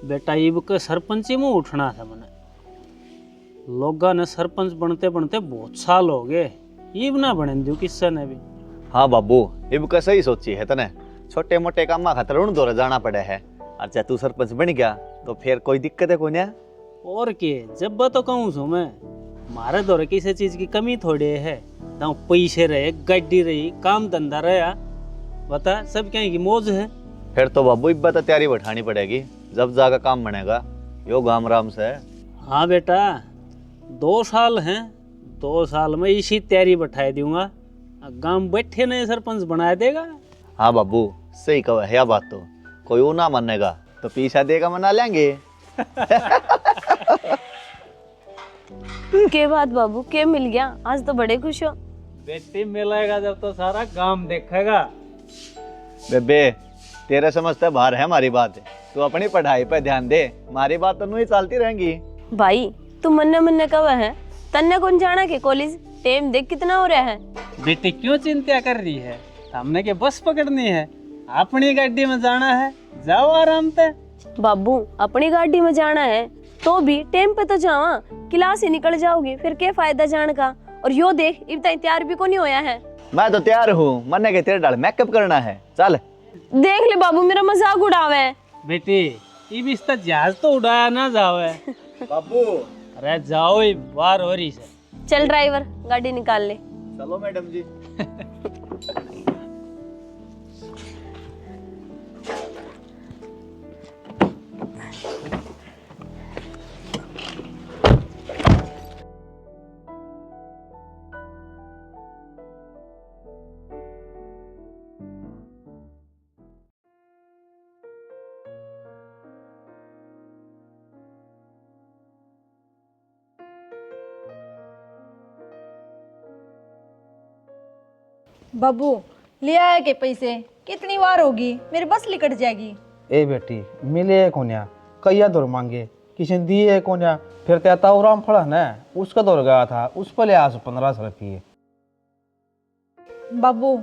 बेटा इब के सरपंची में उठना था मैंने। लोगा ने सरपंच बनते बनते बहुत साल हो गए, इब ना बने दू किस्सा ने भी। हाँ बाबू, इब का सही सोची है तने। छोटे मोटे काम खातर उन दौरे जाना पड़े है। और चाहे तू सरपंच बन गया तो फिर कोई दिक्कत है कोन्या। और के जब तो कहूँ सो मैं, मारे दौरे किसी चीज की कमी थोड़ी है। तो पैसे रहे, गाड़ी रही, काम धंधा रहा, बता सब क्या की मौज है। फिर तो बाबू इब्बा तो तैयारी बैठानी पड़ेगी, जब जाकर काम बनेगा। यो गाम राम से। हाँ बेटा, 2 साल हैं, 2 साल में इसी तैयारी बैठा दूंगा। गांव बैठे नहीं सरपंच बना देगा। हाँ बाबू, सही कहा है। यह बात तो कोई वो ना मानेगा तो पीछा देगा, मना लेंगे। के बात बाबू, के मिल गया? आज तो बड़े खुश हो। बेटी मिलेगा जब तो सारा गांव देखेगा। बेबे, तेरे समझते बाहर है हमारी बात। तू अपनी पढ़ाई पे ध्यान दे, हमारी बात तो नहीं चलती रहेंगी। भाई तू मन्ने कब है? तन्ने कौन जाना के कॉलेज? टाइम देख कितना हो रहा है। बेटी क्यों चिंता कर रही है? हमने के बस पकड़नी है, अपनी गाड़ी में जाना है, जाओ आराम से। बाबू अपनी गाड़ी में जाना है तो भी टाइम पे तो जावा, क्लास ही निकल जाओगी, फिर क्या फायदा जाने का। और यो देख इब तक तैयार भी को नहीं होया है। मैं तो तैयार हूँ, मन्ने के तेरे डाल मेकअप करना है। चल देख ले बाबू, मेरा मजाक उड़ावे। बेटी इब इस तक जहाज तो उड़ाया ना जावे। बाबू अरे जाओ, बार हो रही से। चल ड्राइवर गाड़ी निकाल ले। चलो मैडम जी। बाबू ले आया के पैसे? कितनी बार होगी, मेरी बस लिकट जाएगी। ए बेटी, मिले कोन्या कैया दौर मांगे, किसी ने दिए कोन्या। फिर कहता वो राम फड़ा न उसका दौर गया था, उस पर ले आ 1500 रुपये। बाबू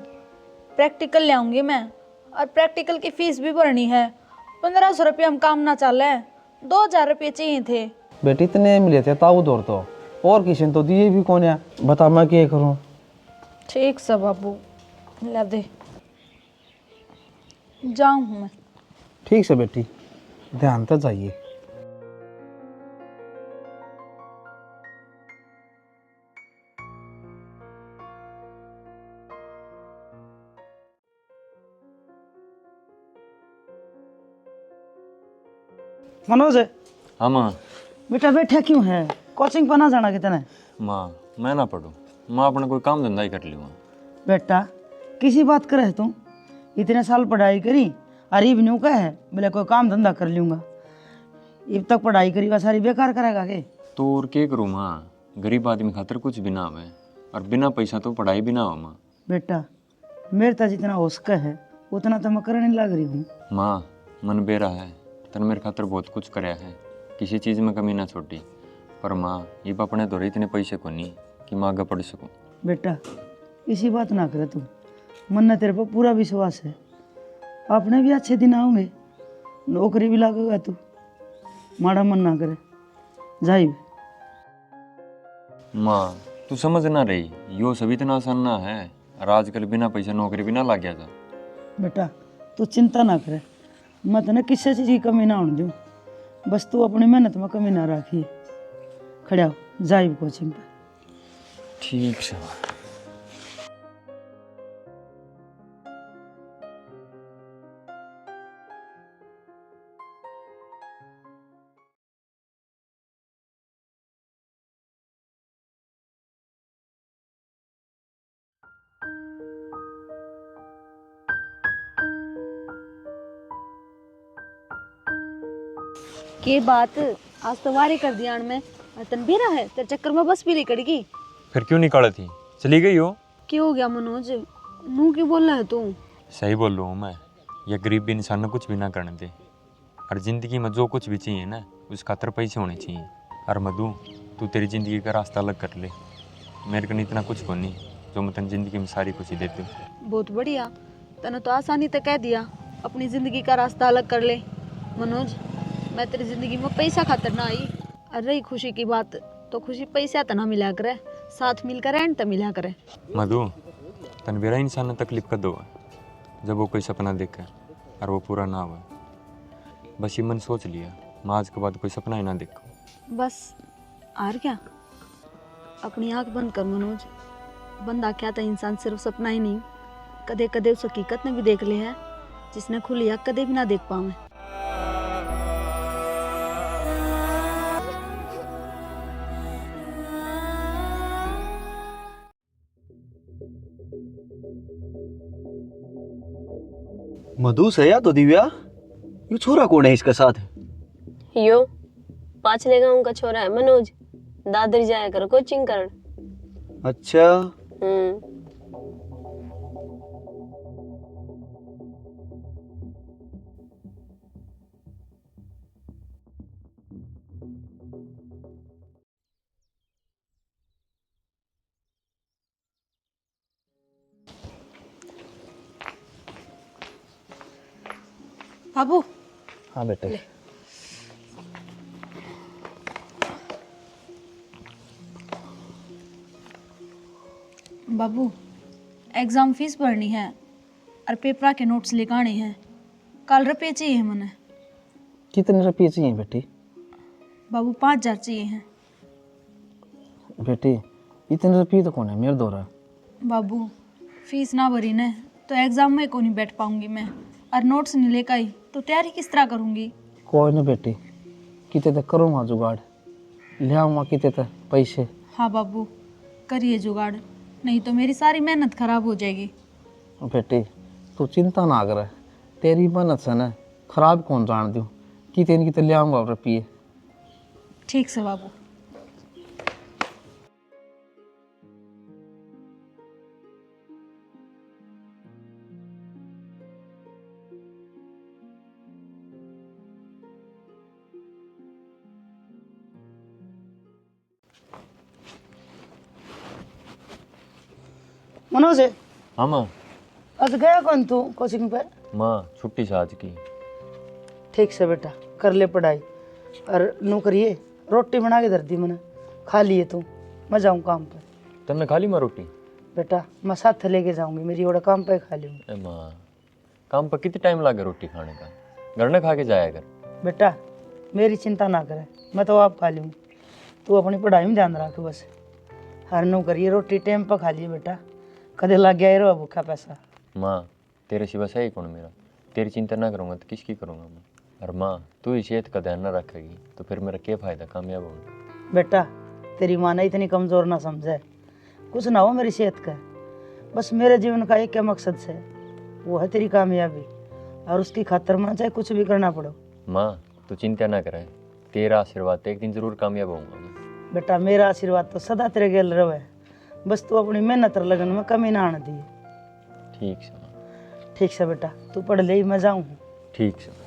प्रैक्टिकल ले आऊंगी मैं, और प्रैक्टिकल की फीस भी भरनी है। 1500 रुपये हम काम ना चल है, 2000 रुपये चाहिए थे। बेटी इतने मिले थे ताऊ दौर तो, और किसी ने तो दिए भी कोन्या। बता मैं क्या करूँ? ठीक सा बाबू, ला दे, जाऊँ मैं। ठीक से बेटी, ध्यान तो चाहिए। मनोज, हाँ माँ। बेटा बैठा क्यों है? कोचिंग पर ना जाना कितने? माँ मैं ना पढ़ूँ, माँ अपना कोई काम धंधा ही कर लूँगा। बेटा किसी बात करे तू? इतने साल पढ़ाई करी, अरीब न्यू का है बोले कोई काम धंधा कर लूँगा। अब तक पढ़ाई करी का सारी बेकार करेगा के? तो और क्या करूँ माँ, गरीब आदमी खातर कुछ भी ना है, और बिना पैसा तो पढ़ाई भी ना हो माँ। बेटा मेरे तो जितना हो सका है उतना तो मैं करने लग रही हूँ। माँ मन बेरा है, तन मेरे खातर बहुत कुछ कराया है, किसी चीज़ में कमी ना छोटी। पर माँ ये अपने दौरे इतने पैसे को नहीं कि मैं आगे पढ़ सकूँ। बेटा इसी बात ना करे तू, मन ने तेरे पर पूरा विश्वास है। अपने भी अच्छे दिन आओगे, नौकरी भी लगेगा तू, माड़ा मन ना करे। जाइए माँ तू समझ ना रही, यो सभी इतना आसान ना है, और आजकल बिना पैसा नौकरी भी ना लग गया था। बेटा तू चिंता ना करे, मैं तेने किसी चीज़ की कमी ना होने दूँ। बस तू अपनी मेहनत में कमी ना रखी। खड़ा हो, जाइए कोचिंग पे। ठीक है। के बात आज तो वारी कर दिया में, तन भी रहा है तेरे चक्कर में बस भी निकल गई। फिर क्यों निकाली थी, चली गई हो? क्या हो गया मनोज, नू क्यों बोल रहा है तू? सही बोल रहा हूँ मैं, यह गरीब भी इंसान ने कुछ भी ना करने दे। और ज़िंदगी में जो कुछ भी चाहिए ना, उस खातर पैसे होने चाहिए। और मधु तू तेरी ज़िंदगी का रास्ता अलग कर ले, मेरे को इतना कुछ को नहीं जो मैं तेरी ज़िंदगी में सारी खुशी देती हूँ। बहुत बढ़िया, तने तो आसानी तक कह दिया अपनी ज़िंदगी का रास्ता अलग कर ले। मनोज मैं तेरी जिंदगी में पैसा खातर ना आई। और रही खुशी की बात, तो खुशी पैसा तो ना मिला करे, साथ मिलकर एंड तो मिला करे। मधु तन बेरा इंसान ने तकलीफ कर दो जब वो कोई सपना देखे और वो पूरा ना हुआ। बस ये मन सोच लिया मैं आज के बाद कोई सपना ही ना देखूं। बस आर क्या, अपनी आंख बंद कर मनोज। बंदा क्या था, इंसान सिर्फ सपना ही नहीं, कदे कदे उस हकीकत ने भी देख लिया है जिसने खुली आंख कदे भी ना देख पावे। मधु से या तो दिव्या, ये छोरा कौन है इसका साथ? यो पाछले गांव का छोरा है मनोज, दादर जाया कर कोचिंग कर। अच्छा, बाबू हाँ बेटे। बाबू एग्ज़ाम फीस भरनी है और पेपरा के नोट्स लेकर हैं। कल रुपये चाहिए मैंने। कितने रुपये चाहिए बेटी? बाबू 5,000 चाहिए हैं। बेटी इतने रुपये तो कौन है मेरे दौरा। बाबू फीस ना भरी न तो एग्ज़ाम में को नहीं बैठ पाऊंगी मैं, और नोट्स नहीं लेकर आई तो तैयारी किस तरह करूंगी। कोई ना बेटी, कितने तक करूँगा जुगाड़, ले आऊँगा कितने तक पैसे। हाँ बाबू करिए जुगाड़, नहीं तो मेरी सारी मेहनत खराब हो जाएगी। बेटी तू चिंता ना कर, तेरी मेहनत से ना खराब कौन जान दूँ, कितने ले आऊँगा रुपये। ठीक से बाबू। मनोज हाँ माँ। आज गया कौन तू कोचिंग पे? माँ छुट्टी से आज की। ठीक से बेटा, कर ले पढ़ाई और नू करिए। रोटी बना के धर दी मैंने, खा लिए तू, मैं जाऊँ काम पे। तुमने खा ली माँ रोटी? बेटा मैं साथ लेके जाऊंगी, मेरी ओड़ा काम पे खा लूँगी। ए माँ काम पर कितने टाइम लगे रोटी खाने का, घर न खा के जाया कर। बेटा मेरी चिंता ना करे, मैं तो आप खा लूँगी, तू अपनी पढ़ाई में ध्यान रख बस। हर नू करिए रोटी टाइम पर खा लिए बेटा, कदे लग गया रो भूखा पैसा। माँ तेरे सिवा सही कौन मेरा, तेरी चिंता ना करूँगा तो किसकी करूँगा मैं। और माँ तू ही सेहत का ध्यान ना रखेगी तो फिर मेरा क्या फ़ायदा कामयाब होगा। बेटा तेरी माँ ने इतनी कमज़ोर ना समझे, कुछ ना हो मेरी सेहत का, बस मेरे जीवन का एक मकसद है, वो है तेरी कामयाबी, और उसकी खातिर मैं चाहे कुछ भी करना पड़ो। माँ तू चिंता ना करे, तेरा आशीर्वाद एक दिन ज़रूर कामयाब होऊंगा मैं। बेटा मेरा आशीर्वाद तो सदा तेरे गेल रहे, बस तू अपनी मेहनत और लगन में कमी ना आने दी। ठीक से माँ। ठीक से बेटा, तू पढ़ ले, मैं जाऊँ। ठीक से।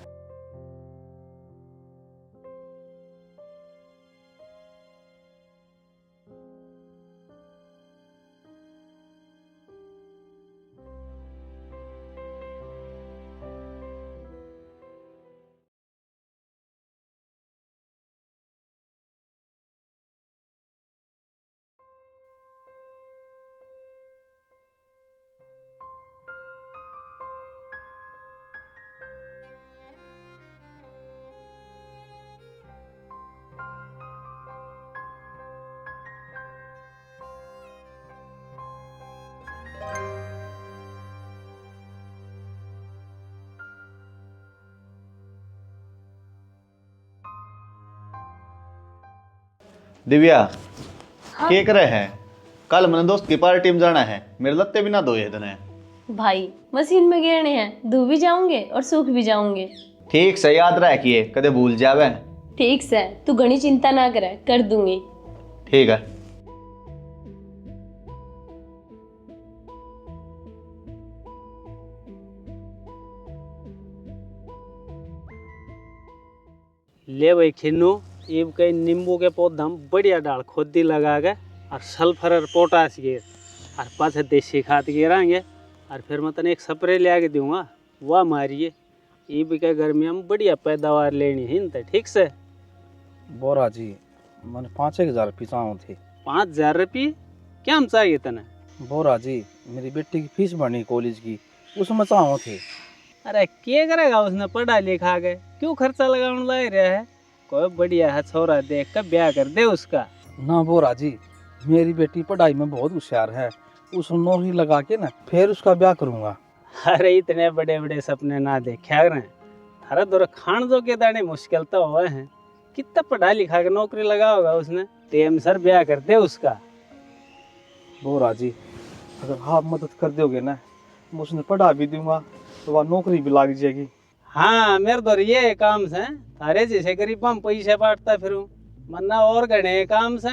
दिव्या क्या करे है? कल मैंने दोस्त की पार्टी में जाना है, मेरे लत्ते भी ना धोए इतने। भाई मशीन में गिरने हैं, धो भी जाऊंगे और सूख भी जाऊंगे। ठीक से याद रखिए, कदे भूल जावे। ठीक से, तू घनी चिंता ना करे, कर दूंगी। ठीक है। ले भाई खिन्नू, इब कई नींबू के पौधा हम बढ़िया डाल खोदी लगा के और सल्फर और पोटास गिर और पास देसी खाद गिराएंगे और फिर मैं तने एक स्प्रे ले आके दूंगा, वह मारिए ईब के गर्मी में बढ़िया पैदावार लेनी है न ठीक से। बोरा जी मैंने 5,000 पिसाओ थे। 5,000 रुपये क्या हम चाहिए तने? बोरा जी मेरी बेटी की फीस भरनी कॉलेज की, उसमें चाहो थे। अरे क्या करेगा उसने पढ़ा लिखा के, क्यों खर्चा लगाने लग रहा है? कोई बढ़िया है छोरा देख कर ब्याह कर दे उसका। ना बोरा जी मेरी बेटी पढ़ाई में बहुत होशियार है, उस नौकरी लगा के ना फिर उसका ब्याह करूंगा। अरे इतने बड़े बड़े सपने ना देखा करें, थारा दौर खान जो के दाने मुश्किल तो हुआ है। कितना पढ़ा लिखा के नौकरी लगा होगा उसने, टेम सर ब्याह कर दे उसका। बोरा जी अगर आप मदद कर दोगे ना, मैं उसने पढ़ा भी दूंगा तो वह नौकरी भी लग जाएगी। हाँ मेरे दौर ये काम से थारे जैसे गरीब हम पैसे बांटता फिरूं, मन्ना और गणे काम से।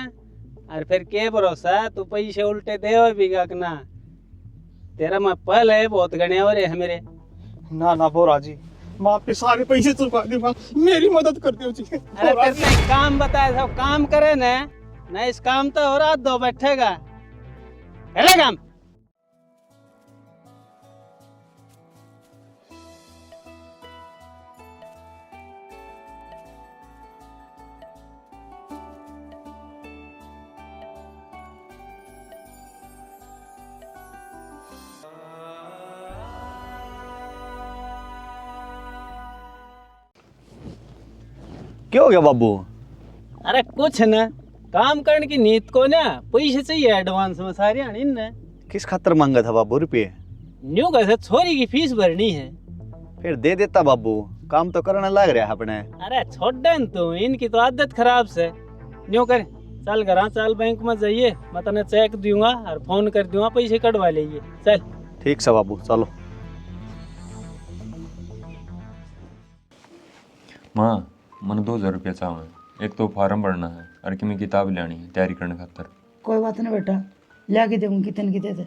और फिर के भरोसा तू पैसे उल्टे दे भी ना, तेरा मैं पहले बहुत गणे और है मेरे। ना ना बोरा जी मैं आपके सारे पैसे चुका दूंगा, मेरी मदद कर दो जी। अरे फिर नहीं काम बताया सब काम करे ना इस काम तो और रात दो बैठेगा है काम। क्या हो गया बाबू? अरे कुछ न काम करने की नीत को ना पैसे चाहिए एडवांस में सारे आने न। किस खातर मांगा था बाबू रुपये? न्यू कैसे छोरी की फीस भरनी है। फिर दे देता बाबू, काम तो करने लग रहा है अपने। अरे छोड़ दे न तू, इनकी तो आदत खराब से। न्यू कर चल घर चल बैंक में जाइए, मैं तने चेक दूंगा और फोन कर दूंगा पैसे कटवा लीजिए चल। ठीक से बाबू चलो। माँ मन 2,000 रुपया चाहे, एक तो फार्म भरना है और कि मैं किताब लेनी है तैयारी करने खातर। कोई बात नहीं बेटा, लिया के देखूँ कितने की दे दे।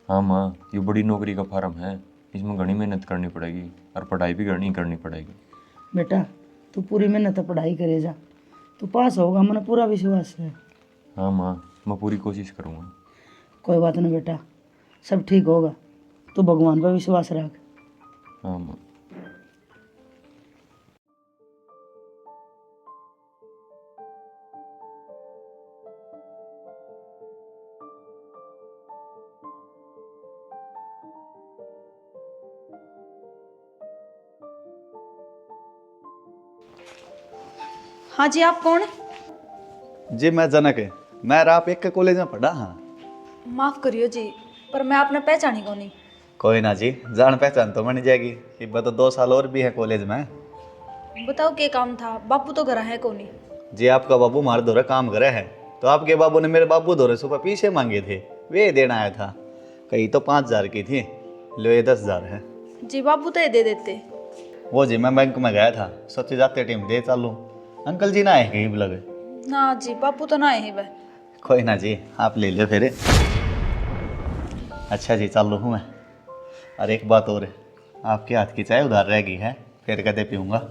हाँ माँ ये बड़ी नौकरी का फार्म है, इसमें घनी मेहनत करनी पड़ेगी और पढ़ाई भी घनी करनी पड़ेगी। बेटा तू पूरी मेहनत पढ़ाई करे जा, तू पास होगा, मैंने पूरा विश्वास है। हाँ माँ मैं पूरी कोशिश करूँगा। कोई बात नहीं बेटा, सब ठीक होगा, तू भगवान पर विश्वास रख। हाँ माँ। हाँ जी, आप कौन? जी मैं जनक है, मैं आप एक के कॉलेज में पढ़ा। हाँ माफ़ करियो जी, पर मैं आपने पहचानी को नहीं। कोई ना जी, जान पहचान तो बन जाएगी, इब्बा तो 2 साल और भी है कॉलेज में। बताओ क्या काम था? बापू तो घर है को नहीं। जी आपका बाबू हमारे दौरे काम करे है, तो आपके बाबू ने मेरे बाबू दौरे सुबह पीछे मांगे थे, वे देना आया था। कहीं तो 5,000 की थी, लो ये 10,000 है। जी बापू तो ये दे देते। वो जी मैं बैंक में गया था, सोचे जाते टीम दे चालू, अंकल जी ना आए कहीं लगे। ना जी बापू तो ना है वह। कोई ना जी आप ले लो फिर। अच्छा जी चालू हूँ मैं। और एक बात और है, आपके हाथ की चाय उधार रह गई है, फिर कदे पीऊँगा।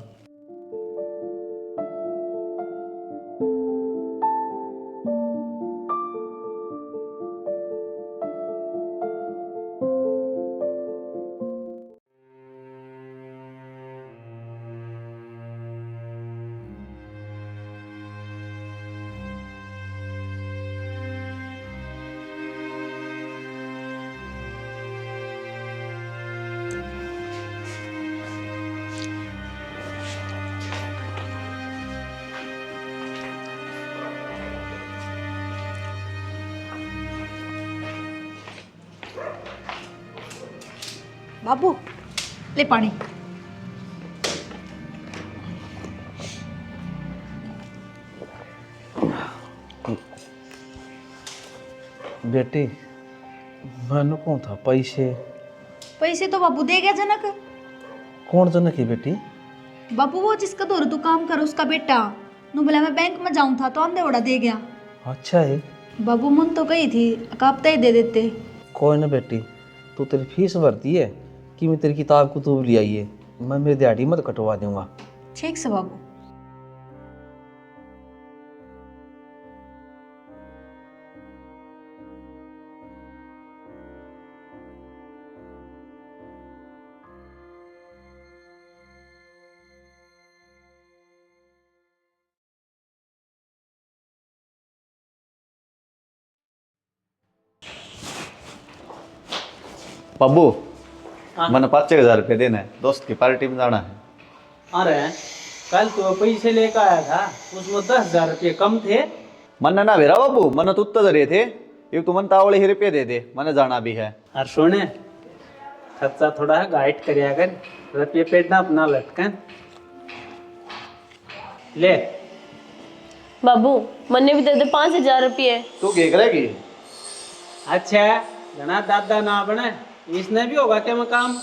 बाबू ले पानी। बेटी मैंने कौन था पैसे? पैसे तो बाबू दे गया जनक। कौन जनक है बेटी? बाबू वो जिसका दौर तू काम कर उसका बेटा। नु बोला मैं बैंक में जाऊं था तो अंधे उड़ा दे गया। अच्छा है। बाबू मन तो कही थी कापता ही दे देते। कोई ना बेटी, तू तेरी फीस भरती है कि मैं तेरी किताब कुतुब ले आई है, मैं मेरी दिहाड़ी मत कटवा दूंगा। ठीक से बाबू। बाबू हाँ। मैंने 5,000 रुपये देना है, दोस्त की पार्टी में जाना है। अरे कल तो पैसे लेकर आया था, उसमें 10,000 रुपये कम थे। मन ना भेरा बाबू, मन तो उत्तर दे थे, ये तो मन तावड़े ही रुपये दे दे, मन जाना भी है। और सोने खर्चा थोड़ा गाइड करिया कर, रुपये पेट ना अपना लटकन ले। बाबू मन्ने भी दे दे 5,000 रुपये। तू क्या करेगी? अच्छा घना दादा ना बने, इसने भी होगा क्या मकाम।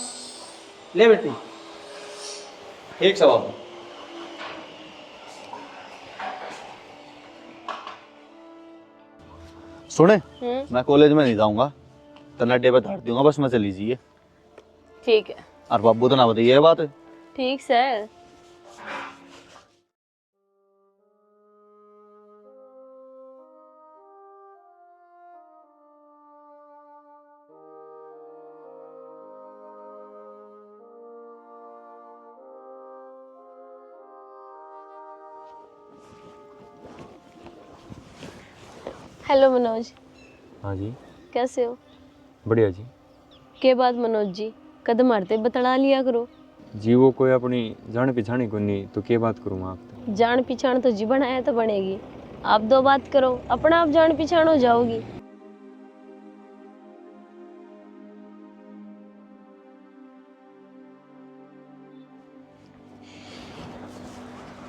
ले बेटी। ठीक है बाबू। सुने, मैं कॉलेज में नहीं जाऊंगा, तना अड्डे पर धार दूंगा, बस में चली जाइए। ठीक है। और बाबू तो ना बताइए ये बात। ठीक सर। हेलो मनोज। हाँ जी। कैसे हो? बढ़िया जी। के बाद मनोज जी कदम मारते बतला लिया करो। जी वो कोई अपनी जान पहचानी को नहीं तो क्या बात करूँ आप तो। जान पहचान तो जी बनाया तो बनेगी, आप दो बात करो अपना आप जान पहचान हो जाओगी।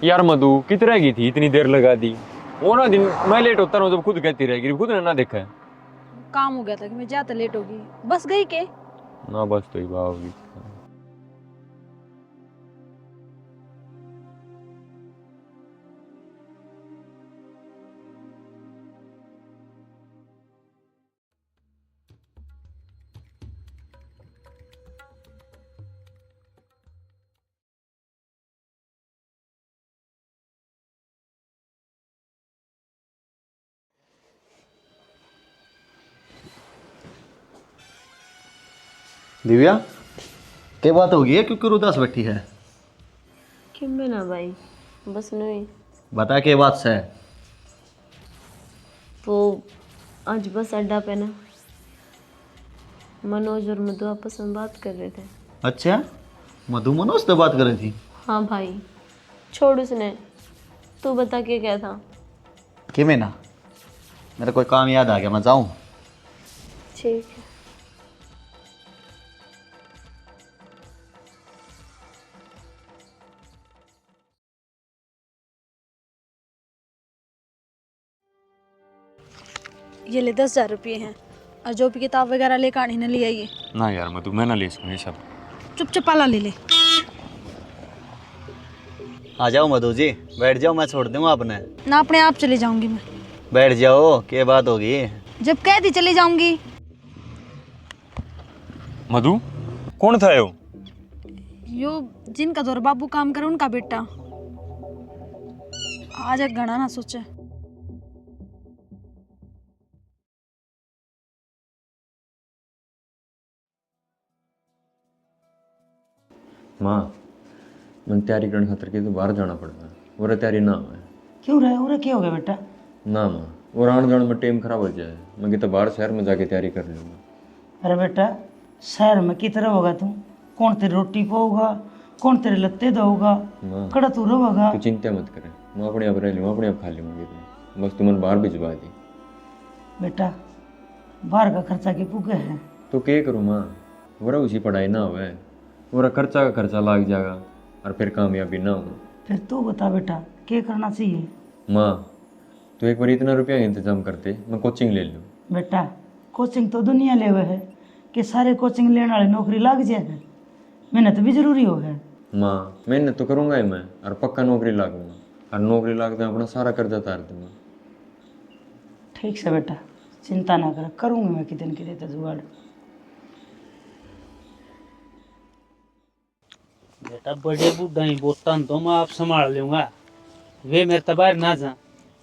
यार मधु कितनी रह गई थी, इतनी देर लगा दी। वो ना दिन मैं लेट होता हूँ जब खुद कहती रहेगी, खुद ने ना देखा है। काम हो गया था कि मैं ज्यादा लेट होगी, बस गई के। ना बस तो ही बात होगी। दिव्या, क्या बात होगी है, क्योंकि उदास बैठी है? क्यों में ना भाई, बस नहीं। बता के बात से। वो आज बस अड्डा पे ना मनोज और मधु आपस में बात कर रहे थे। अच्छा, मधु मनोज से बात कर रही थी? हाँ भाई छोड़ उसने, तू बता के क्या था। कि मैं ना, मेरा कोई काम याद आ गया, मैं जाऊँ? ठीक है। ये ले 10,000 रुपये हैं, और जो भी किताब वगैरह लेकर आनी ना ले आइए। ना यार मधु मैं ना ले सकूँ ये सब। चुपचाप वाला ले ले। आ जाओ मधु जी, बैठ जाओ, मैं छोड़ दूंगा आपने। ना अपने आप चली जाऊंगी मैं। बैठ जाओ, क्या बात होगी? जब कह दी चली जाऊंगी। मधु कौन था यो? यो जिनका दौर बाबू काम करे उनका बेटा। आज एक घना ना सोचे। माँ मैं तैयारी करने खातर के तो बाहर जाना पड़ता है, और तैयारी ना हो। क्यों रहे उरे, क्या हो गया बेटा? ना माँ, और आने जाने में टाइम खराब हो जाए, मैं कहता बाहर शहर में जाके तैयारी कर लूँगा। अरे बेटा, शहर में की तरह होगा तू? कौन तेरी रोटी पाऊगा, कौन तेरे लत्ते दोगा, माँ कड़ा तू रहोगा। तू चिंता मत करे, मैं अपने आप रह लूँगा, अपने आप खा लूँगा, बस तू मन बाहर भिजवा दी। बेटा बाहर का खर्चा की पुगे है। तो क्या करूँ माँ, वरा उसी पढ़ाई ना हुआ है, वरा खर्चा का खर्चा लाग जाएगा और फिर कामयाबी ना हो। फिर तू बता बेटा, क्या करना चाहिए? माँ तो एक बार इतना रुपया इंतजाम करते मैं कोचिंग ले लूँ। बेटा कोचिंग तो दुनिया ले हुए है कि सारे कोचिंग लेने वाले नौकरी लग जाए, मेहनत भी जरूरी हो है। माँ मेहनत तो करूँगा ही मैं, और पक्का नौकरी लागूंगा, और नौकरी लाग तो अपना सारा कर्जा उतार दूंगा। ठीक से बेटा, चिंता ना कर, करूँगी मैं कितने के देता जुगाड़। बेटा बड़े बूढ़ा ही बोतन तो मैं आप संभाल लूंगा, वे मेरे तो बाहर ना जा।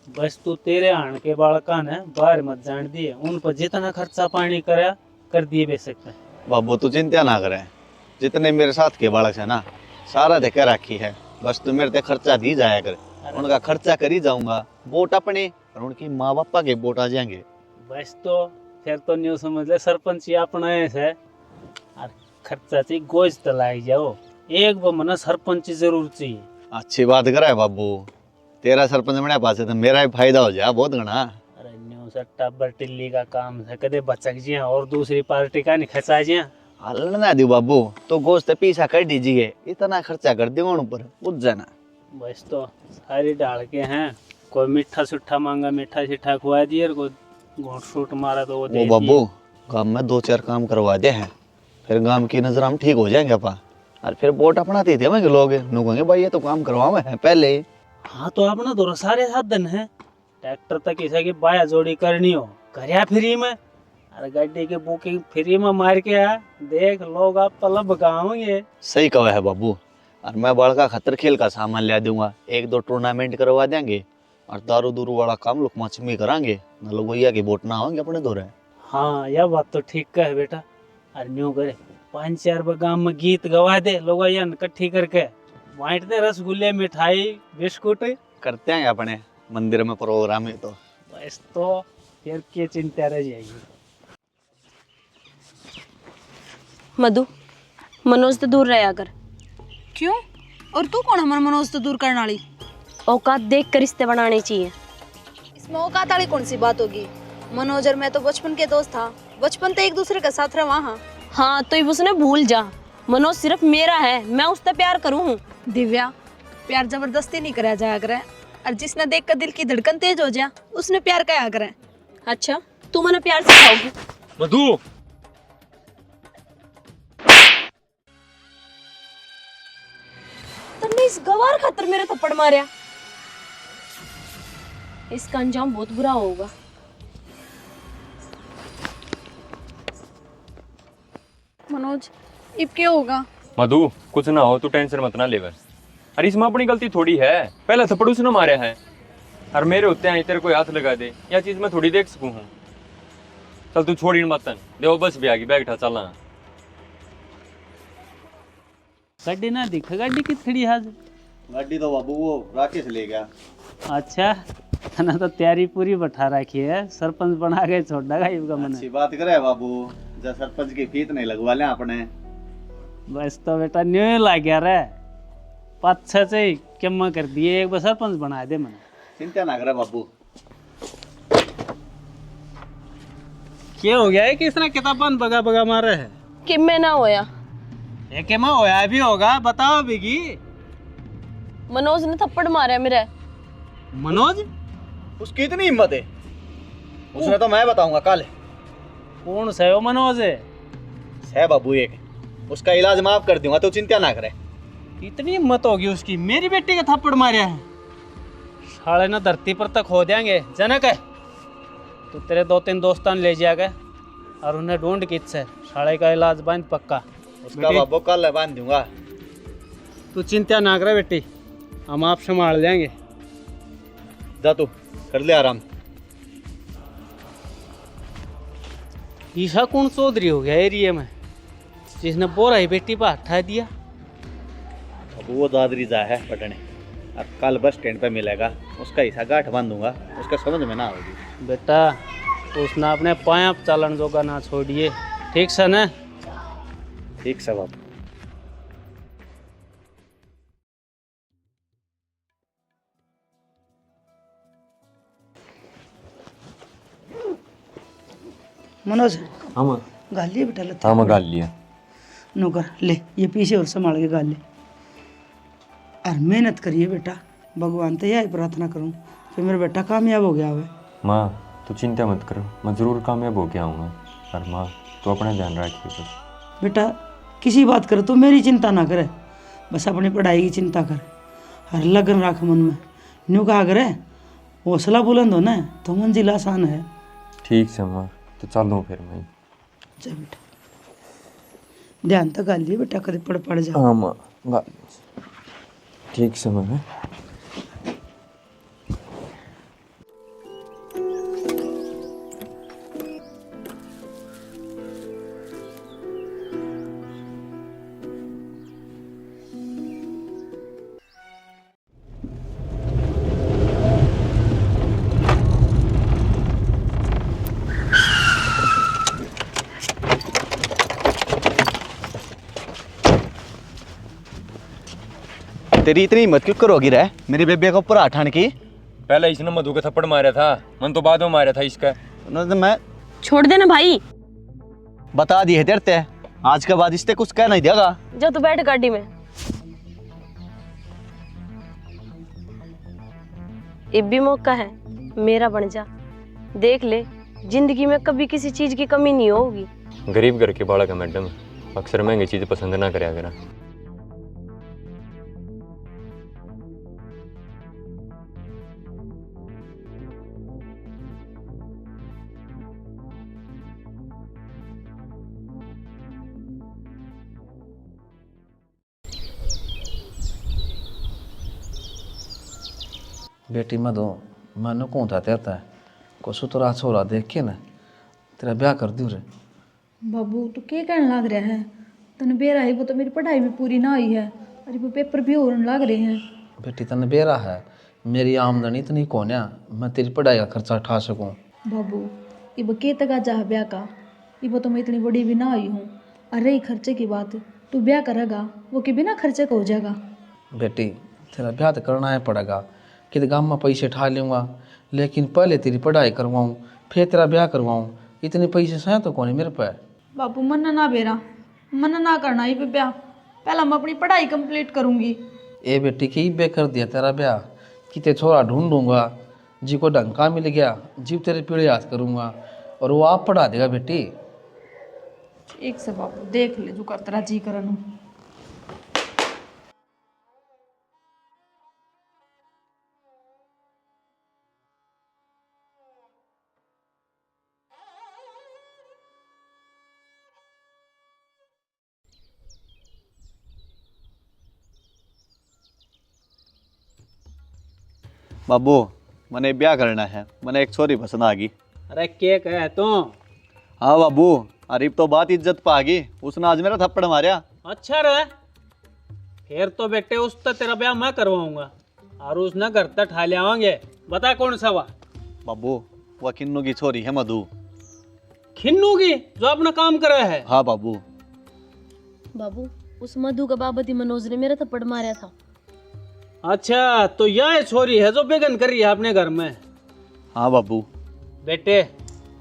बस तू तेरे आन के बालका ने बाहर मत जान दिए, उन पर जितना खर्चा पानी करा कर दिए बेसकता है। बाबू तू चिंता ना करे, जितने मेरे साथ के बालक है ना सारा देकर रखी है, बस तू मेरे ते खर्चा दी जाया करे, उनका खर्चा कर ही जाऊंगा। वोट अपने और उनकी माँ बापा के वोट आ जाएंगे। बस तो फिर तो न्यू समझ ले, सरपंच ही अपना है। और खर्चा चाहिए गोश्त लाई जाओ एक वो मना सरपंच जरूर चाहिए। अच्छी बात करा है बाबू, तेरा सरपंच मेरे पास है तो मेरा भी फायदा हो जाए बहुत घना। अरे न्यू से टब्बर टिल्ली का काम है, कदे बचक जिया और दूसरी पार्टी का नहीं खचा जिया। हल ना दू बाबू, तो गोश्त पीछा कर दीजिए, इतना खर्चा कर दियो ऊपर बुझ जाना। बस तो सारी डाल के हैं, कोई मीठा सुट्ठा मांगा मीठा सिठा खुआ दिए, और कोई घोट शूट मारा तो वो दे बाबू गांव में 2-4 काम करवा दे हैं, फिर गांव की नजर हम ठीक हो जाएंगे अपा, और फिर वोट अपनाते थे मैं लोग नु कहेंगे भाई ये तो काम करवावे हैं पहले। हाँ तो अपना तो सारे साधन है, ट्रैक्टर तक ऐसा की बाया जोड़ी करनी हो करया फ्री में, अरे गाड़ी की बुकिंग फ्री में मार के आ देख लोग आप तलब गाँवेंगे। सही कहा है बाबू, और मैं बड़का खतर खेल का सामान ला दूंगा, 1-2 टूर्नामेंट करवा देंगे, और दारू दूरू वाला काम लुक मछमी करांगे, न लोग भैया की वोट ना होंगे अपने दौरे। हाँ यह बात तो ठीक है बेटा, अरे न्यू करे 5-4 गांव में गीत गवा दे लोग इकट्ठी करके बांट दे, रसगुल्ले मिठाई बिस्कुट करते हैं अपने मंदिर में प्रोग्राम है तो बस तो फिर क्या चिंता रह जाएगी। मधु मनोज तो दूर रहा कर। क्यों? और तू कौन हमारा मनोज से दूर करने वाली? औकात देख कर रिश्ते बनाने चाहिए। इसमें औकात वाली कौन सी बात होगी? मनोज और मैं तो बचपन के दोस्त था, बचपन तो एक दूसरे के साथ रहा। हाँ हाँ तो उसने भूल जा, मनोज सिर्फ मेरा है, मैं उससे प्यार करूँ। दिव्या, प्यार जबरदस्ती नहीं कराया जाया करे, और जिसने देख कर दिल की धड़कन तेज हो जाए उसने प्यार कया करे। अच्छा तू मैंने प्यार सिखाओगी? मधु तुमने इस गवार खातर मेरा थप्पड़ मारा, इसका अंजाम बहुत बुरा होगा। मनोज अब क्या होगा? मधु कुछ ना हो, तू टेंशन मत ना ले बस। अरे इसमें अपनी गलती थोड़ी है, पहला थप्पड़ उसने मारा है, और मेरे होते हैं तेरे कोई हाथ लगा दे, यह चीज मैं थोड़ी देख सकूं हूँ। चल तू छोड़ी मतन, देखो बस भी आ गई, बैग उठा चलना। गाड़ी ना दिख, गाड़ी की खड़ी आज? गाड़ी तो बाबू वो राकेश ले गया। अच्छा ना तो तैयारी पूरी बैठा रखी है, सरपंच बना के छोड़ देगा इनका मन। अच्छी बात करे बाबू, जब सरपंच की फीत नहीं लगवा ले अपने। बस तो बेटा न्यू लग गया रे, 5-6 से कम कर दिए, एक बार सरपंच बना दे मैंने। चिंता ना करे बाबू। क्या हो गया है कि इसने किताबन बगा बगा मारा है? कि मैं ना होया, एक में होया भी होगा, बताओ बिगी। मनोज ने थप्पड़ मारा मेरे। मनोज? उसकी इतनी हिम्मत है, उसने तो मैं बताऊंगा कल। कौन सा है वो मनोज? है बाबू एक, उसका इलाज माफ कर दूंगा, तो चिंता ना करे। इतनी हिम्मत होगी उसकी, मेरी बेटी का थप्पड़ मारा है। साले ना धरती पर तक हो जाएंगे। जनक है तो तेरे 2-3 दोस्तान ले जाएगा और उन्हें ढूंढ कित से साले का इलाज बांध पक्का। उसका बाबू कल बांध दूंगा। तू चिंता ना करे बेटी, हम आप संभाल लेंगे। जा तू कर ले आराम। ईशा कौन चौधरी हो गया एरिया में, जिसने बोरा ही बेटी पर हटा दिया? अब वो दादरी जा है पटने, अब कल बस स्टैंड पे मिलेगा, उसका हिस्सा गांठ बांध दूंगा, उसका समझ में ना आएगी। बेटा उसने अपने पाया चलन जोगा ना छोड़िए, ठीक से ना? ठीक से बाबू। मनोज हाँ माँ, गाल लिए बेटा लता। हाँ मैं गाल लिया। नौकर ले ये पीछे और संभाल के गाल ले, और मेहनत करिए बेटा, भगवान तो यही प्रार्थना करूं कि मेरा बेटा कामयाब हो गया है। माँ तू चिंता मत करो, मैं जरूर कामयाब हो के आऊँगा। और माँ तू अपना ध्यान रखिए बस। बेटा किसी बात कर, तू मेरी चिंता ना करे, बस अपनी पढ़ाई की चिंता कर, हर लगन रख मन में। न्यू कहा करे हौसला बुलंद हो ना तो मंजिल आसान है। ठीक से माँ, तो चलूँ फिर मैं। चल बेटा ध्यान तो गाल लिए बेटा, कभी पढ़ जा। हाँ माँ गाल ठीक से माँ। तेरी इतनी हिम्मत क्यों करोगी रे मेरी बेबे को पूरा ठान की? पहले इसने मधु को थप्पड़ मारा था, मन तो बाद में मारा था इसका। उन्होंने मैं छोड़ देना भाई, बता दिए तेरते, आज के बाद इससे कुछ कह नहीं देगा। जा तू बैठ गाड़ी में। अब भी मौका है, मेरा बन जा। देख ले, जिंदगी में कभी किसी चीज की कमी नहीं होगी। गरीब घर के बालक है मैडम, अक्सर महंगी चीज पसंद ना करे करा। बेटी मधु मैंने कौन था तेरता है को सुतरा छोरा देख के ना तेरा ब्याह कर दियो रे। बाबू तू क्या कहने लग रहा है? तने बेरा है, वो तो मेरी पढ़ाई भी पूरी ना हुई है, अरे वो पेपर भी होने लग रहे हैं। बेटी तने बेरा है, मेरी आमदनी इतनी कौन है मैं तेरी पढ़ाई का खर्चा उठा सकूं। बाबू इब के तक जा ब्याह का, इब तो मैं इतनी बड़ी भी ना हुई हूँ। अरे खर्चे की बात, तू ब्याह करेगा वो के बिना खर्चे का हो जाएगा। बेटी तेरा ब्याह तो करना ही पड़ेगा, कि गाँव में पैसे उठा लूँगा, लेकिन पहले तेरी पढ़ाई करवाऊँ फिर तेरा ब्याह करवाऊँ, इतने पैसे हैं तो कौन है मेरे पे। बाबू मन ना बेरा, मन ना करना ये ब्याह, पहला मैं अपनी पढ़ाई कंप्लीट करूँगी। ए बेटी की बे कर दिया तेरा ब्याह, किते छोरा ढूंढूंगा जी को ढंग का मिल गया, जीव तेरे पीढ़े याद करूँगा और वो आप पढ़ा देगा बेटी। एक से बाबू देख ले जो कर तेरा जी करन। बाबू मैंने ब्याह करना है, मैंने एक छोरी पसंद आ गई। अरे के कहे तू? हाँ बाबू, अरे तो बात इज्जत पा गई, उसने आज मेरा थप्पड़ मारा। अच्छा रे, फिर तो बेटे उस तो तेरा ब्याह मैं करवाऊंगा और उसने घर तक ठा ले आवांगे। बता कौन सा वा? बाबू वह किन्नू की छोरी है मधु। खिन्नू की जो अपना काम कर रहा है? हाँ बाबू। बाबू उस मधु का बाबती मनोज ने मेरा थप्पड़ मारा था। अच्छा तो यह छोरी है जो बेगन कर रही है अपने घर में? हाँ बाबू। बेटे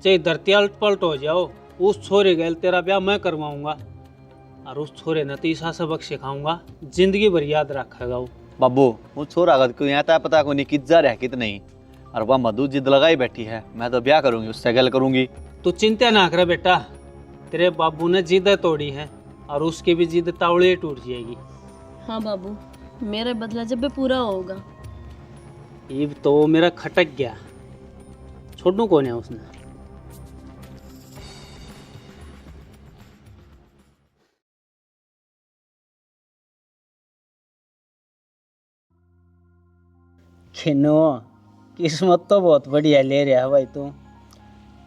चाहे धरती उलट पलट हो जाओ, उस छोरे गैल तेरा ब्याह मैं करवाऊंगा और उस छोरे ने तीसरा सबक सिखाऊंगा, जिंदगी भर याद रखेगा वो। बाबू वो छोरा अगर क्यों यहाँ तक पता को नहीं कितना रह कित नहीं, और वह मधु जिद लगाई बैठी है, मैं तो ब्याह करूंगी, उससे गल करूंगी। तू चिंता ना कर बेटा, तेरे बाबू ने जिद तोड़ी है और उसकी भी जिद तावड़े टूट जाएगी। हाँ बाबू, मेरा बदला जब भी पूरा होगा। अब तो वो मेरा खटक गया, छोड़ू कौन है उसने। खिनो किस्मत तो बहुत बढ़िया ले रहा है भाई तू।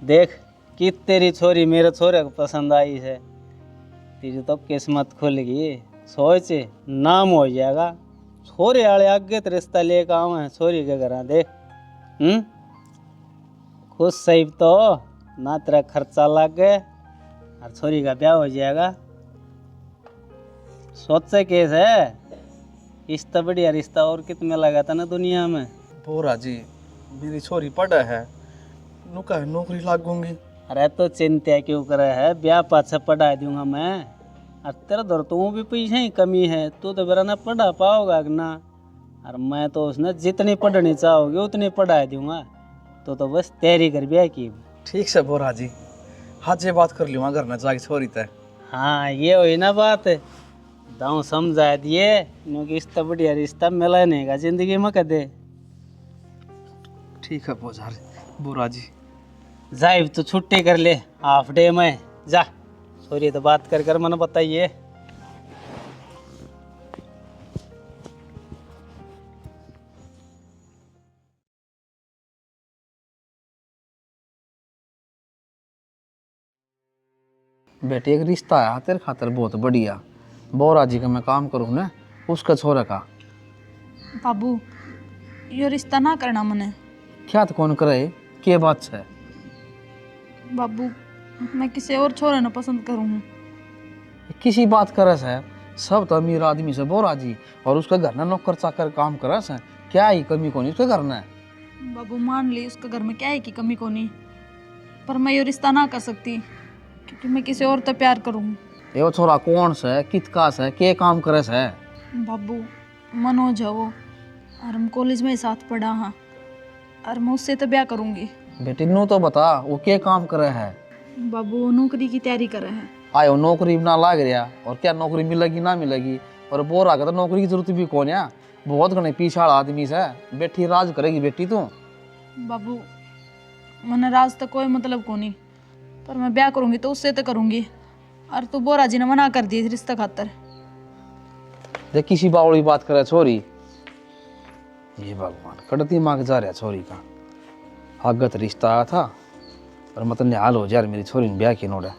देख कि तेरी छोरी मेरे छोरे को पसंद आई है, तेरी तो किस्मत खुल गई। सोच नाम हो जाएगा, छोरे वाले आगे तो रिश्ता लेकर आऊँ है छोरी के घर। देख खुश सही तो ना, तेरा खर्चा लग गए और छोरी का ब्याह हो जाएगा। सोच से केस है, इतना बढ़िया रिश्ता और कितने लगा था ना दुनिया में। बोरा जी मेरी छोरी पढ़ा है, नुका है नौकरी लागूंगी। अरे तो चिंता क्यों करे है, ब्याह पाछे पढ़ा दूंगा मैं। और तेरा दर तो भी पैसे ही कमी है, तू तो मेरा ना पढ़ा पाओगा ना, और मैं तो उसने जितनी पढ़नी चाहोगे उतनी पढ़ा दूंगा। तो बस तैयारी कर ब्याह की। ठीक से बोरा जी, हाथ ये बात कर लूँगा घर न जाके छोरी तय। हाँ ये हुई ना बात, दाऊ समझा दिए, क्योंकि इतना बढ़िया रिश्ता मिला नहीं का जिंदगी में कदे। ठीक है बोझार बोरा जी। जाइब तो छुट्टी कर ले हाफ डे में, जा सॉरी तो बात कर मैंने बताइए। बेटी एक रिश्ता है तेरे खातर बहुत बढ़िया, बोरा जी का मैं काम करूँ ना उसका छोरा का। बाबू यो रिश्ता ना करना मने। क्या तो कौन करे, के बात है? बाबू मैं किसी और छोरे ने पसंद करूँ। किसी बात करे है, सब तो अमीर आदमी से बोरा जी, और उसका घर ना नौकर चाकर काम करा से, क्या ही कमी कोनी उसके घर में। बाबू मान ली उसके घर में क्या है कि कमी को नहीं, पर मैं ये रिश्ता ना कर सकती क्योंकि मैं किसी और से प्यार करूँ। ये छोरा कौन से, कितका से, के काम करे से? बाबू मनोज है वो, और हम कॉलेज में साथ पढ़ा हाँ, और मैं उससे तो ब्याह करूँगी। बेटी नू तो बता वो के काम करे है? बाबू वो नौकरी की तैयारी कर रहे हैं। आयो नौकरी ना लाग रहा, और क्या नौकरी मिलेगी ना मिलेगी, और बोर आगे तो नौकरी की जरूरत भी कौन है, बहुत घने पीछा आदमी से, बेटी राज करेगी बेटी तू। बाबू मैंने राज तक कोई मतलब को नहीं, पर मैं ब्याह करूँगी तो उससे तो करूँगी, और तू बोरा जी ने मना कर दी रिश्ता खातर। देख किसी बावड़ी बात करे छोरी, ये भगवान कड़ती मांग जा रहा छोरी का। आगत रिश्ता आया था और मतलब निहाल हो जाए मेरी छोरी ने ब्याह की नोड़ा।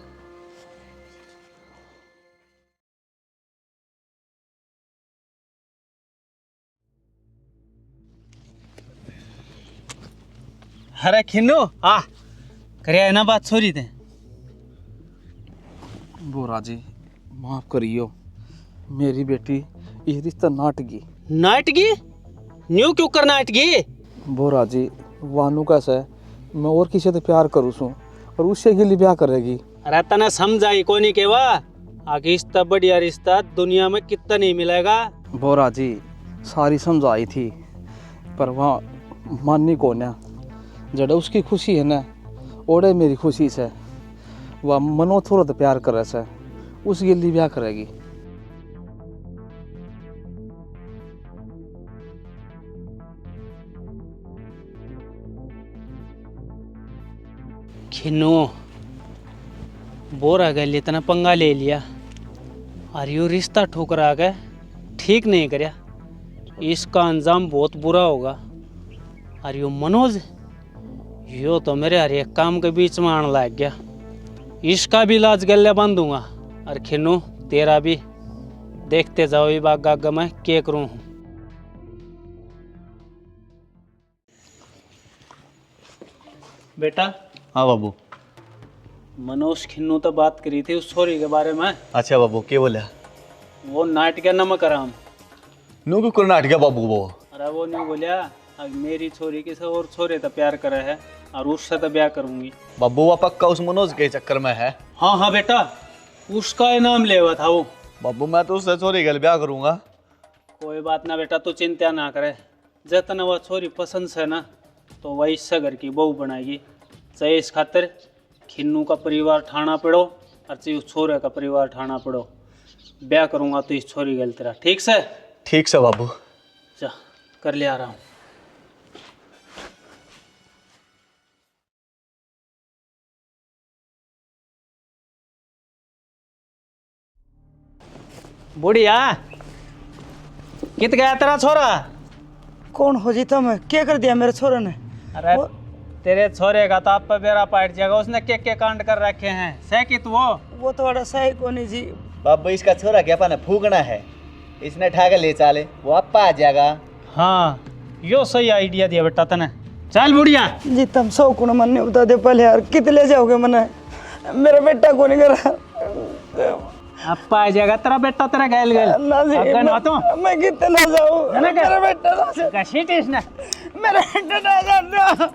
अरे खिन्नू आ करे ना बात छोरी थे। बोरा जी माफ करियो, मेरी बेटी ये रिश्ता नाटकी। नाटकी? न्यू क्यों कर नाटकी? बोरा जी वानू कैसा है, मैं और किसी से प्यार करूँ सू और उससे के लिए ब्याह करेगी। अरे तना समझाई कोनी के वाह, आगे इतना बढ़िया रिश्ता दुनिया में कितना नहीं मिलेगा। बोरा जी सारी समझाई थी पर वहाँ माननी कौन है, जड़ा उसकी खुशी है ना ओड़े मेरी खुशी से, वह मनो थोड़ा तो प्यार करे से उसके लिए ब्याह करेगी। खिन्नू बोरा गल इतना पंगा ले लिया और यो रिश्ता ठुकरा के ठीक नहीं करया, इसका अंजाम बहुत बुरा होगा। और यो मनोज यो तो मेरे हर एक काम के बीच में आने लग गया, इसका भी इलाज गले बांधूंगा। और खिन्नू तेरा भी देखते जाओ ये बाग गागा मैं क्या करूँ। बेटा हाँ बाबू। मनोज खिन्नू तो बात करी थी उस छोरी के बारे में। अच्छा बाबू क्या बोला? वो नाटक नमक राम नू भी कर्नाटक है बाबू वो। अरे वो नहीं बोलिया अब मेरी छोरी किसी और छोरे तो प्यार करे है और उससे तो ब्याह करूंगी। बाबू वो पक्का उस मनोज के चक्कर में है। हाँ हाँ बेटा उसका इनाम ले हुआ था वो। बाबू मैं तो उससे छोरी के ब्याह करूंगा। कोई बात ना बेटा, तू चिंता ना करे, जितना वह छोरी पसंद से ना तो वही इससे घर की बहू बनाएगी। चाहे इस खातिर खिन्नू का परिवार ठाना पड़ो और चाहे उस छोरे का परिवार ठाना पड़ो, ब्याह करूंगा तो इस छोरी गल तेरा। ठीक से? ठीक से बाबू। जा कर ले आ रहा हूँ। बुढ़िया कित गया तेरा छोरा? कौन हो जीता मैं, क्या कर दिया मेरे छोरे ने? अरे तेरे छोरे का तो आप पे बेरा पाट जाएगा, उसने क्या कांड कर रखे हैं सैकित वो तो बड़ा सही कोनी जी। बाबू इसका छोरा क्या पाना फूकना है, इसने ठाकर ले चाले वो आपा आ जाएगा। हाँ यो सही आइडिया दिया बेटा तने। चल बुढ़िया जी तुम 100 गुण मन नहीं बता दे पहले यार, कितने ले जाओगे मने? मेरा बेटा को नहीं करा। आपा आ जाएगा तेरा बेटा, तेरा गैल ना जी मैं कितना जाऊँ, मेरा बेटा ना से कशी टीस ना मेरा बेटा ना जाना,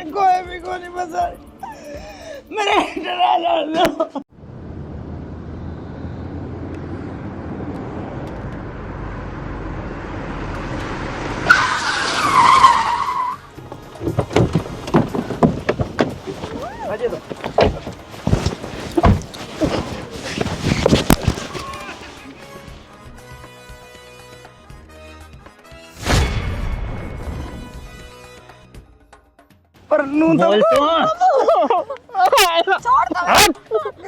कोई भी को नहीं बचा, मेरा बेटा ना जाना। पर नू तो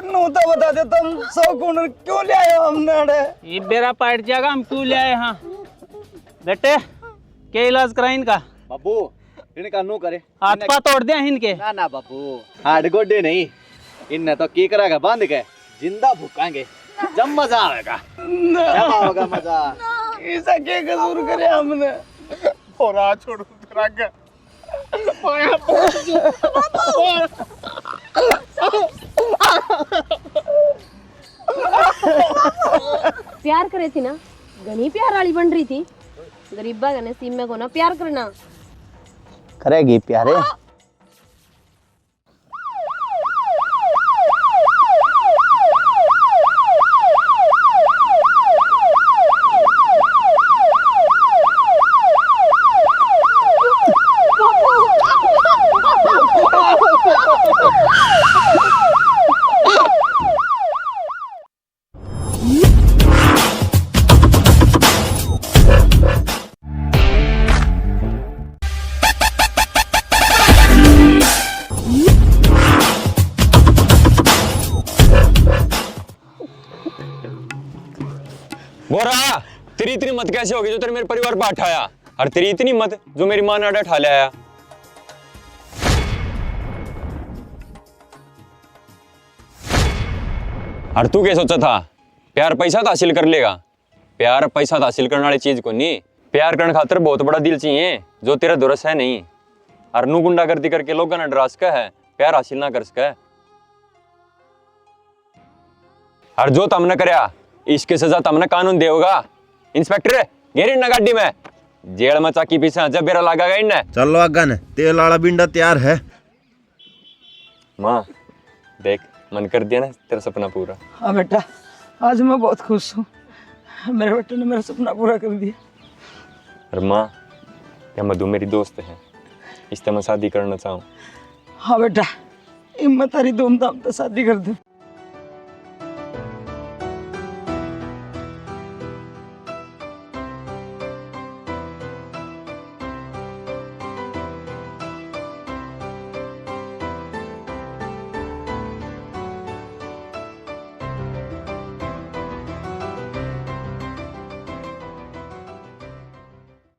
नू तो बता दे तुम 100 गुण क्यों ले आए हो हमने? अरे ये बेरा पाट जाएगा, हम क्यों ले आए? हाँ बेटे क्या इलाज करा इनका? बाबू इनका नो करे, हाथ पा तोड़ दिया इनके। ना ना बाबू हाथ गोडे नहीं, इनने तो की करेगा बांध के जिंदा भूकांगे, जब मजा आएगा, जब आएगा मजा। ऐसा क्या कसूर करे हमने? और आ छोड़ो तेरा प्यार प्यार करे थी ना, घनी प्यार वाली बन रही थी। गरीबा का नसीब में को ना प्यार करना। करेगी प्यारे। बोरा, तेरी इतनी मत कैसे होगी जो तेरे मेरे परिवार पर उठाया, और तेरी इतनी मत जो मेरी माँ ने आड़ा उठा लिया। और तू क्या सोचा था प्यार पैसा तो हासिल कर लेगा? प्यार पैसा तो हासिल करने वाली चीज को नहीं, प्यार करने खातिर बहुत बड़ा दिल चाहिए जो तेरा दुरस है नहीं। और नू गुंडागर्दी करके लोगों ने डरा सका है, प्यार हासिल ना कर सका है। और जो तुमने करया इसकी सजा तुमने कानून देगा। इंस्पेक्टर घेरी ना गाड़ी में, जेल में चाकी पीछे जब बेरा लगागा इन्हें। चलो अगन, तेल वाला बिंडा तैयार है। माँ देख, मन कर दिया ना तेरा सपना पूरा। हाँ बेटा, आज मैं बहुत खुश हूँ, मेरे बेटे ने मेरा सपना पूरा कर दिया। और माँ, क्या मधु मेरी दोस्त है, इससे मैं शादी करना चाहूँ। हाँ बेटा, हिम्मत तारी धूमधाम तो शादी कर दूँ।